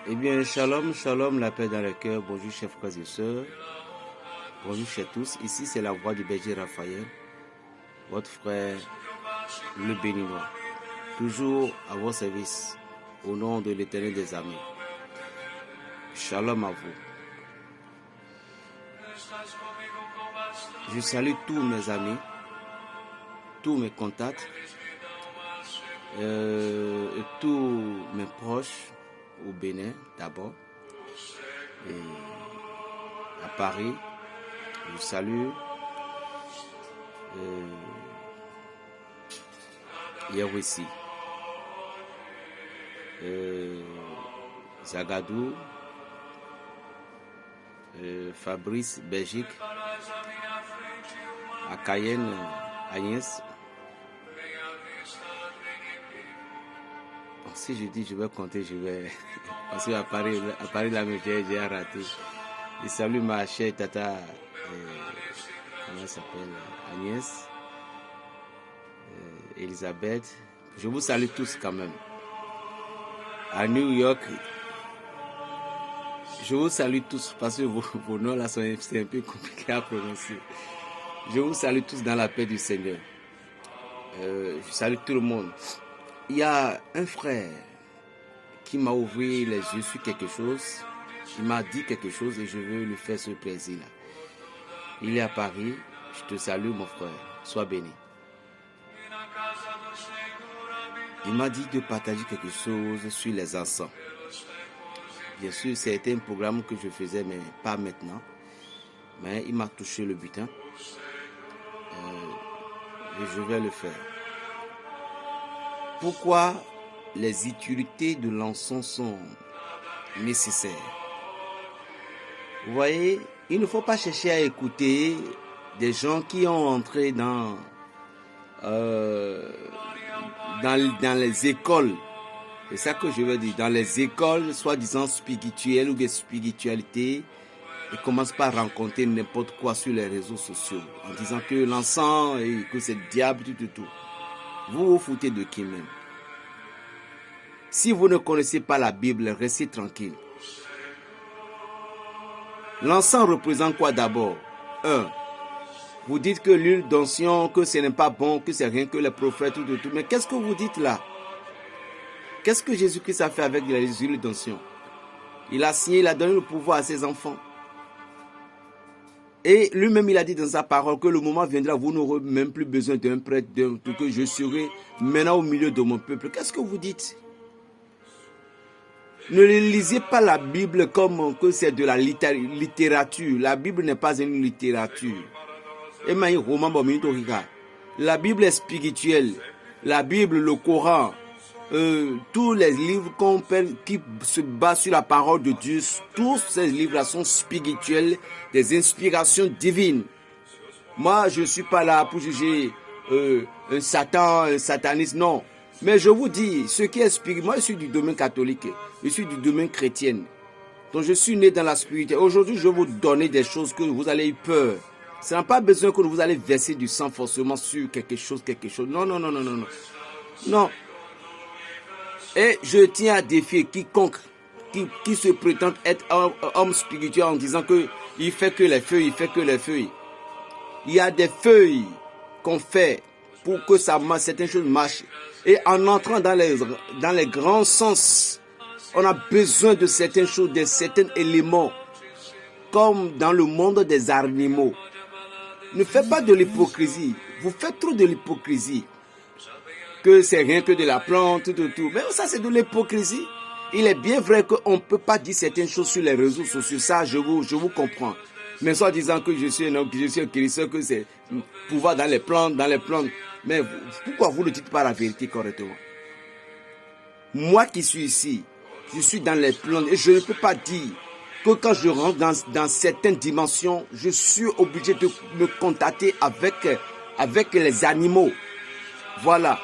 Eh bien, shalom, shalom, la paix dans le cœur. Bonjour, chers frères et sœurs. Bonjour, chers tous. Ici, c'est la voix du berger Raphaël, votre frère, le béninois. Toujours à vos services, au nom de l'Éternel des armées. Shalom à vous. Je salue tous mes amis, tous mes contacts, et tous mes proches au Bénin d'abord, et à Paris. Je salue Yerouissi, Zagadou, Fabrice, Belgique, à Cayenne, Agnès. Bon, si je dis je vais compter, je vais... Parce qu'à Paris, là, j'ai raté. Je salue ma chère tata, comment elle s'appelle, Agnès, Elisabeth. Je vous salue tous quand même. À New York, je vous salue tous parce que vos noms là c'est un peu compliqué à prononcer. Je vous salue tous dans la paix du Seigneur. Je salue tout le monde. Il y a un frère qui m'a ouvert les yeux sur quelque chose. Il m'a dit quelque chose et je veux lui faire ce plaisir-là. Il est à Paris. Je te salue mon frère. Sois béni. Il m'a dit de partager quelque chose sur les encens. Bien sûr, c'était un programme que je faisais, mais pas maintenant. Mais il m'a touché le butin. Et je vais le faire. Pourquoi les utilités de l'encens sont nécessaires? Vous voyez, il ne faut pas chercher à écouter des gens qui ont entré dans les écoles. C'est ça que je veux dire. Dans les écoles, soi-disant spirituelles ou des spiritualités, ils commencent par rencontrer n'importe quoi sur les réseaux sociaux en disant que l'encens et que c'est le diable, tout. Vous vous foutez de qui même? Si vous ne connaissez pas la Bible, restez tranquille. L'encens représente quoi d'abord? Vous dites que l'huile d'onction, que ce n'est pas bon, que c'est rien que les prophètes, tout. Mais qu'est-ce que vous dites là? Qu'est-ce que Jésus-Christ a fait avec les huiles d'onction? Il a signé, il a donné le pouvoir à ses enfants. Et lui-même, il a dit dans sa parole que le moment viendra, vous n'aurez même plus besoin d'un prêtre, que je serai maintenant au milieu de mon peuple. Qu'est-ce que vous dites? Ne lisez pas la Bible comme que c'est de la littérature. La Bible n'est pas une littérature. La Bible est spirituelle. La Bible, le Coran, tous les livres qui se basent sur la parole de Dieu, tous ces livres-là sont spirituels, des inspirations divines. Moi, je ne suis pas là pour juger un Satan, un sataniste, non. Mais je vous dis, ce qui est spirituel, moi je suis du domaine catholique, je suis du domaine chrétien. Donc je suis né dans la spiritualité. Aujourd'hui, je vais vous donner des choses que vous allez avoir peur. Ça n'a pas besoin que vous allez verser du sang forcément sur quelque chose. Non. Non. Et je tiens à défier quiconque qui se prétend être un homme spirituel en disant que il fait que les feuilles. Il y a des feuilles qu'on fait pour que certaines choses marchent. Et en entrant dans les grands sens, on a besoin de certaines choses, de certains éléments, comme dans le monde des animaux. Ne faites pas de l'hypocrisie. Vous faites trop de l'hypocrisie. Que c'est rien que de la plante, tout. Mais ça, c'est de l'hypocrisie. Il est bien vrai qu'on ne peut pas dire certaines choses sur les réseaux sociaux. Ça, je vous comprends. Mais soit disant que je suis un homme, que je suis un chrétien, que c'est pouvoir dans les plantes. Mais pourquoi vous ne dites pas la vérité correctement? Moi qui suis ici, je suis dans les plantes et je ne peux pas dire que quand je rentre dans certaines dimensions, je suis obligé de me contacter avec les animaux. Voilà.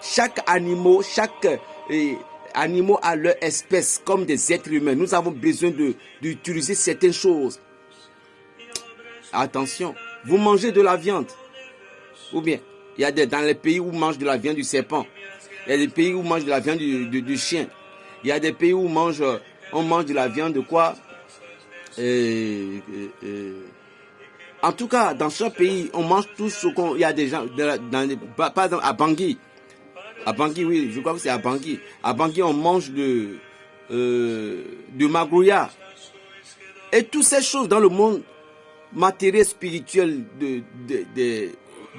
Chaque animal a leur espèce comme des êtres humains. Nous avons besoin d'utiliser certaines choses. Attention, vous mangez de la viande. Ou bien, il y a dans les pays où on mange de la viande du serpent. Il y a des pays où on mange de la viande du chien. Il y a des pays où on mange On mange de la viande de quoi? En tout cas, dans chaque pays, on mange tout ce qu'on... Il y a des gens... Par exemple, à Bangui. À Bangui, oui, je crois que c'est à Bangui. À Bangui, on mange de magouya. Et toutes ces choses dans le monde matériel, spirituel,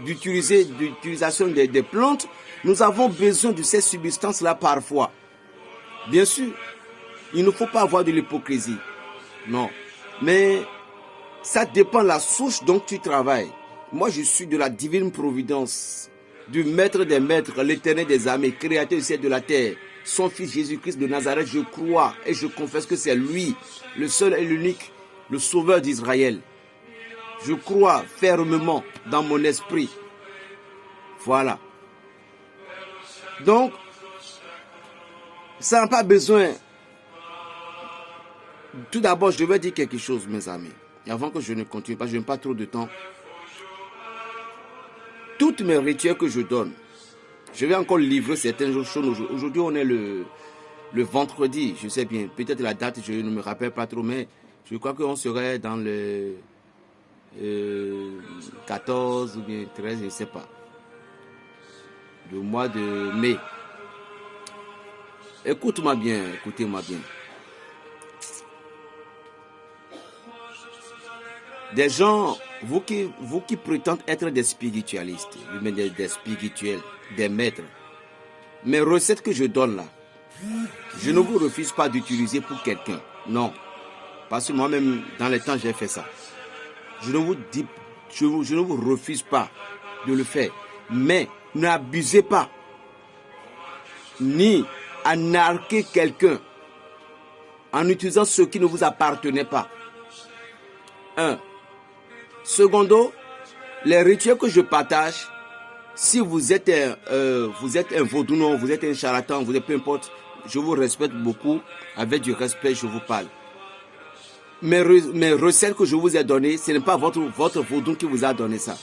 d'utilisation des plantes, nous avons besoin de ces substances-là parfois. Bien sûr, il ne faut pas avoir de l'hypocrisie. Non. Mais ça dépend de la source dont tu travailles. Moi, je suis de la divine providence, du maître des maîtres, l'éternel des armées, créateur du ciel et de la terre. Son fils Jésus-Christ de Nazareth, je crois et je confesse que c'est lui, le seul et l'unique, le sauveur d'Israël. Je crois fermement dans mon esprit. Voilà. Donc, ça n'a pas besoin. Tout d'abord, je vais dire quelque chose, mes amis. Et avant que je ne continue pas, je n'ai pas trop de temps. Toutes mes rituels que je donne, je vais encore livrer certaines choses. Aujourd'hui, on est le vendredi, je sais bien. Peut-être la date, je ne me rappelle pas trop, mais je crois qu'on serait dans le 14 ou bien 13, je ne sais pas. Le mois de mai. Écoute-moi bien, écoutez-moi bien. Des gens, vous qui prétendez être des spiritualistes, des spirituels, des maîtres, mes recettes que je donne là, je ne vous refuse pas d'utiliser pour quelqu'un. Non. Parce que moi-même, dans les temps, j'ai fait ça. Je ne vous refuse pas de le faire. Mais n'abusez pas, ni à narquer quelqu'un en utilisant ce qui ne vous appartenait pas. Un. Secondo, les rituels que je partage, si vous êtes un vaudou, non, vous êtes un charlatan, vous êtes peu importe, je vous respecte beaucoup, avec du respect, je vous parle. Mes recettes que je vous ai données, ce n'est pas votre vaudou qui vous a donné ça.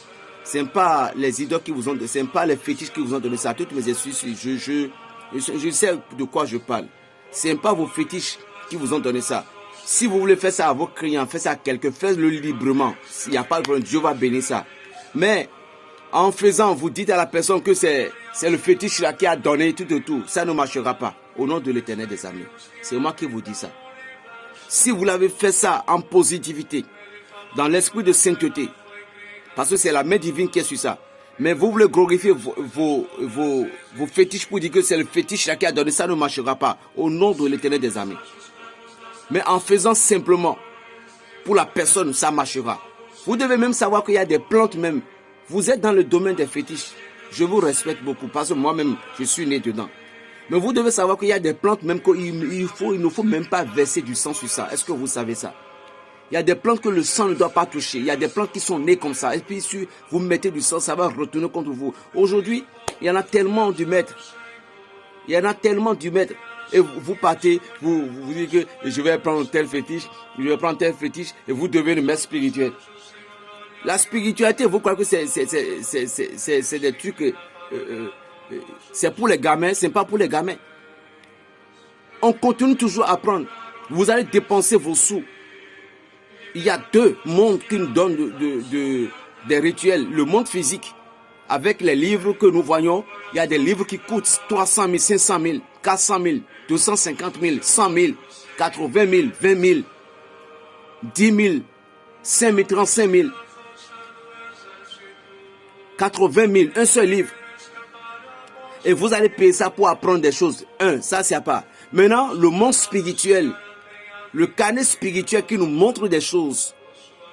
Ce n'est pas les idoles qui vous ont donné, ce n'est pas les fétiches qui vous ont donné ça. Toutes mes excuses, je sais de quoi je parle. Ce n'est pas vos fétiches qui vous ont donné ça. Si vous voulez faire ça à vos clients, faites ça à quelqu'un, faites-le librement. S'il n'y a pas de problème, Dieu va bénir ça. Mais en faisant, vous dites à la personne que c'est le fétiche là qui a donné tout. Ça ne marchera pas. Au nom de l'Éternel des armées. C'est moi qui vous dis ça. Si vous l'avez fait ça en positivité, dans l'esprit de sainteté, parce que c'est la main divine qui est sur ça, mais vous voulez glorifier vos fétiches pour dire que c'est le fétiche là qui a donné, ça ne marchera pas. Au nom de l'Éternel des armées. Mais en faisant simplement pour la personne, ça marchera. Vous devez même savoir qu'il y a des plantes même. Vous êtes dans le domaine des fétiches. Je vous respecte beaucoup parce que moi-même, je suis né dedans. Mais vous devez savoir qu'il y a des plantes même qu'il ne faut même pas verser du sang sur ça. Est-ce que vous savez ça? Il y a des plantes que le sang ne doit pas toucher. Il y a des plantes qui sont nées comme ça. Et puis si vous mettez du sang, ça va retourner contre vous. Aujourd'hui, il y en a tellement du maître. Il y en a tellement du maître. Et vous partez, vous dites que je vais prendre tel fétiche, et vous devenez le maître spirituel. La spiritualité, vous croyez que c'est des trucs, c'est pour les gamins, c'est pas pour les gamins. On continue toujours à apprendre. Vous allez dépenser vos sous. Il y a deux mondes qui nous donnent des rituels. Le monde physique, avec les livres que nous voyons, il y a des livres qui coûtent 300 000, 500 000, 400 000, 250 000, 100 000, 80 000, 20 000, 10 000, 5 000, 35 000, 80 000, un seul livre. Et vous allez payer ça pour apprendre des choses. Ça c'est à part. Maintenant, le monde spirituel, le carnet spirituel qui nous montre des choses.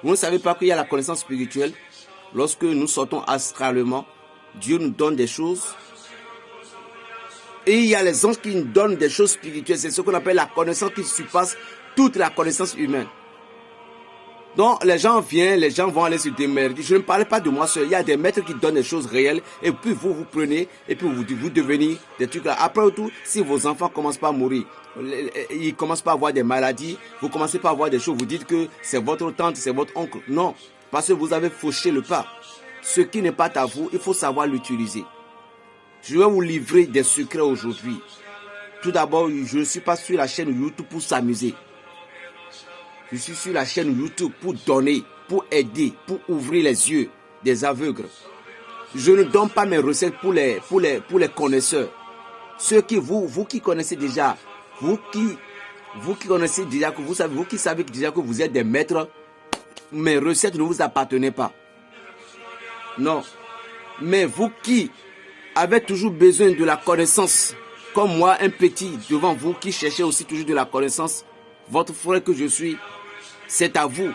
Vous ne savez pas qu'il y a la connaissance spirituelle. Lorsque nous sortons astralement, Dieu nous donne des choses. Et il y a les anges qui nous donnent des choses spirituelles. C'est ce qu'on appelle la connaissance qui surpasse toute la connaissance humaine. Donc les gens viennent, les gens vont aller se démerder. Je ne parle pas de moi seul. Il y a des maîtres qui donnent des choses réelles. Et puis vous prenez et puis vous devenez des trucs là. Après tout, si vos enfants commencent pas à mourir, ils commencent pas à avoir des maladies, vous commencez pas à avoir des choses, vous dites que c'est votre tante, c'est votre oncle. Non, parce que vous avez fauché le pas. Ce qui n'est pas à vous, il faut savoir l'utiliser. Je vais vous livrer des secrets aujourd'hui. Tout d'abord, je ne suis pas sur la chaîne YouTube pour s'amuser. Je suis sur la chaîne YouTube pour donner, pour aider, pour ouvrir les yeux des aveugles. Je ne donne pas mes recettes pour les connaisseurs. Ceux qui vous qui connaissez déjà, vous qui connaissez déjà, que vous savez, vous qui savez déjà que vous êtes des maîtres, mes recettes ne vous appartenaient pas. Non. Mais vous qui avez toujours besoin de la connaissance, comme moi, un petit devant vous qui cherchez aussi toujours de la connaissance, votre frère que je suis, c'est à vous.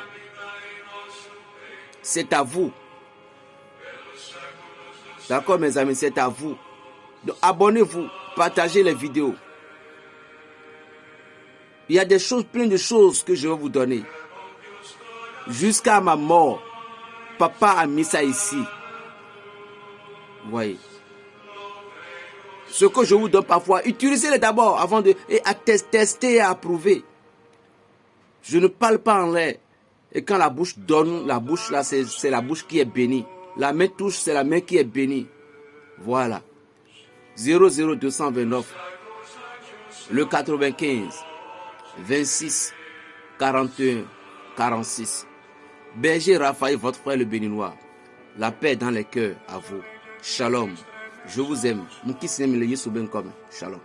C'est à vous. D'accord, mes amis, c'est à vous. Donc, abonnez-vous, partagez les vidéos. Il y a des choses, plein de choses que je vais vous donner. Jusqu'à ma mort, papa a mis ça ici. Vous voyez. Ce que je vous donne parfois, utilisez-les d'abord avant de tester et approuver. Je ne parle pas en l'air. Et quand la bouche donne, la bouche là, c'est la bouche qui est bénie. La main touche, c'est la main qui est bénie. Voilà. 00229, le 95, 26, 41, 46. Berger Raphaël, votre frère le béninois. La paix dans les cœurs à vous. Shalom. Je vous aime. Shalom.